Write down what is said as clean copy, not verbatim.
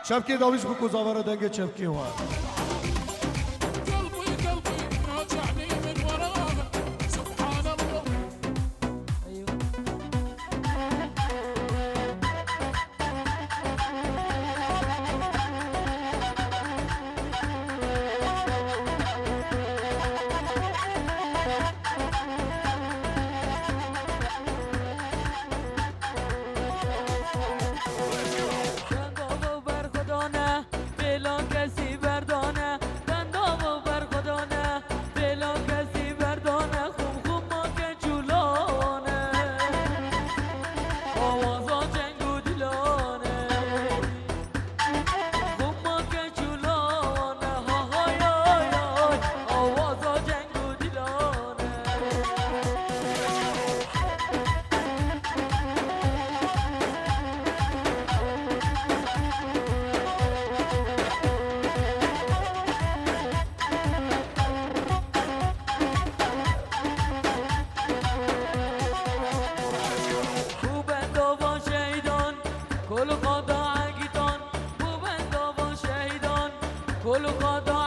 چپکی داویش بکو زاوره دنگ چپکی وا قلبي راجعني من وراها سبحان الله. دندامو بر خدا نه بلا کسی بردانه دندامو بر خدا نه بلا کسی بردانه خوب خوب ما که جولانه آوازا جنگ و دلانه خوب ما که جولانه ها های های های آوازا جنگ و دلانه خوبند و شهیدان کل خدا عگیدان خوبند و شهیدان کل خدا